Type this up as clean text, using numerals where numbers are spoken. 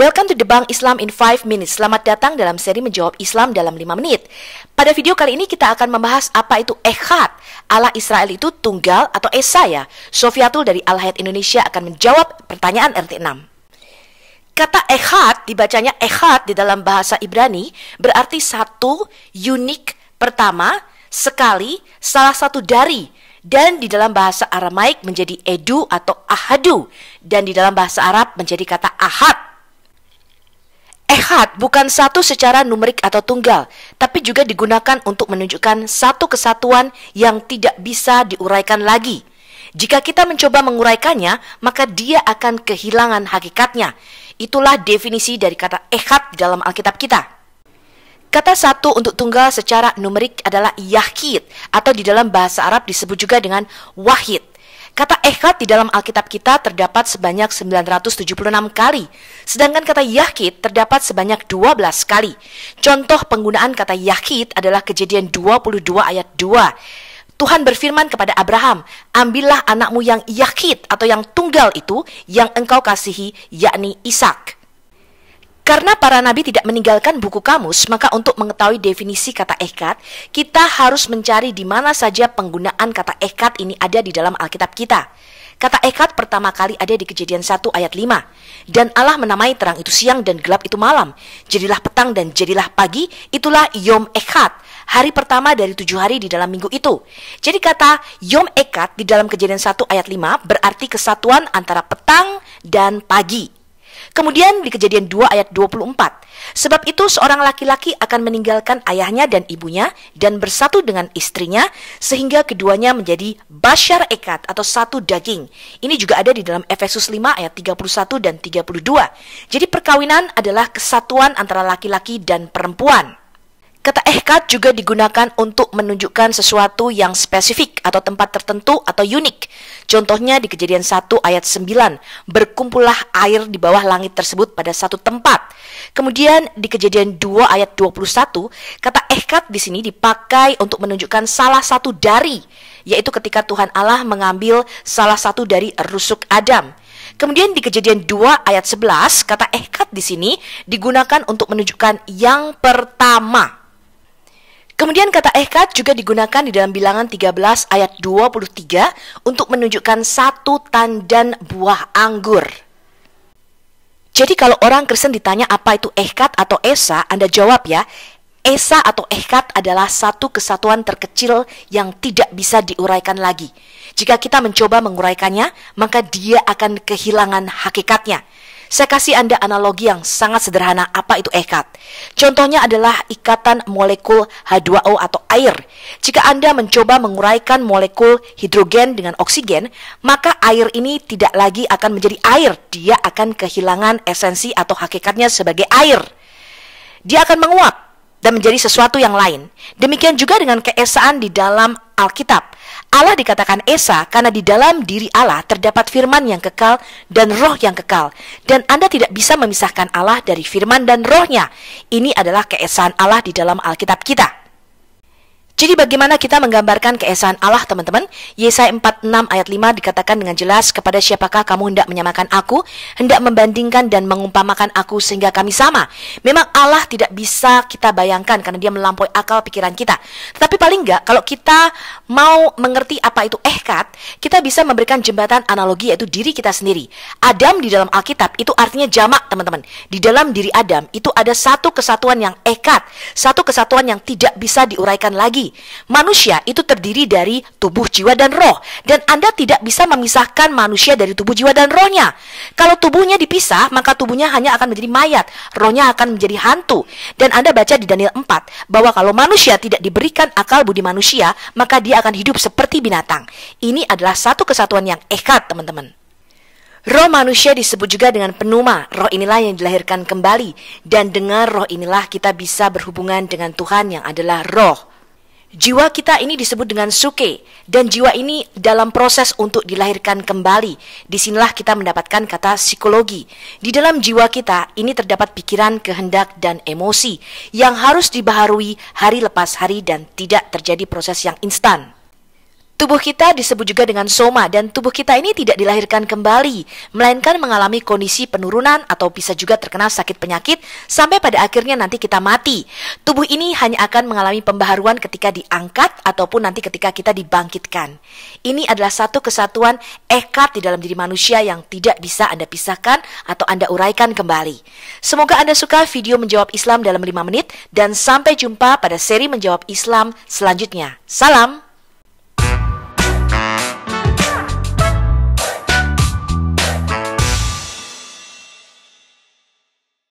Welcome to The Bank Islam in 5 Minutes. Selamat datang dalam seri menjawab Islam dalam 5 menit. Pada video kali ini kita akan membahas apa itu Echad. Allah Israel itu tunggal atau Esa ya. Sofiatul dari Al-Hayat Indonesia akan menjawab pertanyaan RT6. Kata Echad dibacanya Echad di dalam bahasa Ibrani berarti satu, unik, pertama, sekali, salah satu dari. Dan di dalam bahasa Aramaik menjadi edu atau ahadu. Dan di dalam bahasa Arab menjadi kata ahad. Echad bukan satu secara numerik atau tunggal, tapi juga digunakan untuk menunjukkan satu kesatuan yang tidak bisa diuraikan lagi. Jika kita mencoba menguraikannya, maka dia akan kehilangan hakikatnya. Itulah definisi dari kata Echad di dalam Alkitab kita. Kata satu untuk tunggal secara numerik adalah yahid, atau di dalam bahasa Arab disebut juga dengan wahid. Kata Echad di dalam Alkitab kita terdapat sebanyak 976 kali, sedangkan kata yahid terdapat sebanyak 12 kali. Contoh penggunaan kata yahid adalah Kejadian 22 ayat 2. Tuhan berfirman kepada Abraham, ambillah anakmu yang yahid atau yang tunggal itu yang engkau kasihi, yakni Ishak. Karena para nabi tidak meninggalkan buku kamus, maka untuk mengetahui definisi kata Echad, kita harus mencari di mana saja penggunaan kata Echad ini ada di dalam Alkitab kita. Kata Echad pertama kali ada di Kejadian 1 ayat 5. Dan Allah menamai terang itu siang dan gelap itu malam. Jadilah petang dan jadilah pagi, itulah Yom Echad, hari pertama dari 7 hari di dalam minggu itu. Jadi kata Yom Echad di dalam Kejadian 1 ayat 5 berarti kesatuan antara petang dan pagi. Kemudian di Kejadian 2 ayat 24, sebab itu seorang laki-laki akan meninggalkan ayahnya dan ibunya dan bersatu dengan istrinya sehingga keduanya menjadi Bashar Echad atau satu daging. Ini juga ada di dalam Efesus 5 ayat 31 dan 32. Jadi perkawinan adalah kesatuan antara laki-laki dan perempuan. Kata Echad juga digunakan untuk menunjukkan sesuatu yang spesifik atau tempat tertentu atau unik. Contohnya di Kejadian 1 ayat 9, berkumpullah air di bawah langit tersebut pada satu tempat. Kemudian di Kejadian 2 ayat 21, kata Echad di sini dipakai untuk menunjukkan salah satu dari, yaitu ketika Tuhan Allah mengambil salah satu dari rusuk Adam. Kemudian di Kejadian 2 ayat 11, kata Echad di sini digunakan untuk menunjukkan yang pertama. Kemudian kata Echad juga digunakan di dalam Bilangan 13 ayat 23 untuk menunjukkan satu tandan buah anggur. Jadi kalau orang Kristen ditanya apa itu Echad atau Esa, Anda jawab ya, Esa atau Echad adalah satu kesatuan terkecil yang tidak bisa diuraikan lagi. Jika kita mencoba menguraikannya, maka dia akan kehilangan hakikatnya. Saya kasih Anda analogi yang sangat sederhana apa itu Echad. Contohnya adalah ikatan molekul H2O atau air. Jika Anda mencoba menguraikan molekul hidrogen dengan oksigen, maka air ini tidak lagi akan menjadi air. Dia akan kehilangan esensi atau hakikatnya sebagai air. Dia akan menguap dan menjadi sesuatu yang lain. Demikian juga dengan keesaan di dalam Alkitab. Allah dikatakan Esa karena di dalam diri Allah terdapat firman yang kekal dan roh yang kekal. Dan Anda tidak bisa memisahkan Allah dari firman dan rohnya. Ini adalah keesaan Allah di dalam Alkitab kita. Jadi bagaimana kita menggambarkan keesaan Allah, teman-teman? Yesaya 46 ayat 5 dikatakan dengan jelas, kepada siapakah kamu hendak menyamakan aku, hendak membandingkan dan mengumpamakan aku sehingga kami sama. Memang Allah tidak bisa kita bayangkan karena dia melampaui akal pikiran kita. Tetapi paling enggak, kalau kita mau mengerti apa itu Echad, kita bisa memberikan jembatan analogi yaitu diri kita sendiri. Adam di dalam Alkitab itu artinya jamak, teman-teman. Di dalam diri Adam itu ada satu kesatuan yang Echad, satu kesatuan yang tidak bisa diuraikan lagi. Manusia itu terdiri dari tubuh, jiwa, dan roh. Dan Anda tidak bisa memisahkan manusia dari tubuh, jiwa, dan rohnya. Kalau tubuhnya dipisah, maka tubuhnya hanya akan menjadi mayat, rohnya akan menjadi hantu. Dan Anda baca di Daniel 4 bahwa kalau manusia tidak diberikan akal budi manusia, maka dia akan hidup seperti binatang. Ini adalah satu kesatuan yang Echad, teman-teman. Roh manusia disebut juga dengan pneuma. Roh inilah yang dilahirkan kembali. Dan dengan roh inilah kita bisa berhubungan dengan Tuhan yang adalah roh. Jiwa kita ini disebut dengan suke, dan jiwa ini dalam proses untuk dilahirkan kembali. Disinilah kita mendapatkan kata psikologi. Di dalam jiwa kita ini terdapat pikiran, kehendak, dan emosi yang harus dibaharui hari lepas hari dan tidak terjadi proses yang instan. Tubuh kita disebut juga dengan soma, dan tubuh kita ini tidak dilahirkan kembali, melainkan mengalami kondisi penurunan atau bisa juga terkena sakit penyakit sampai pada akhirnya nanti kita mati. Tubuh ini hanya akan mengalami pembaharuan ketika diangkat ataupun nanti ketika kita dibangkitkan. Ini adalah satu kesatuan echad di dalam diri manusia yang tidak bisa Anda pisahkan atau Anda uraikan kembali. Semoga Anda suka video Menjawab Islam dalam 5 menit, dan sampai jumpa pada seri Menjawab Islam selanjutnya. Salam.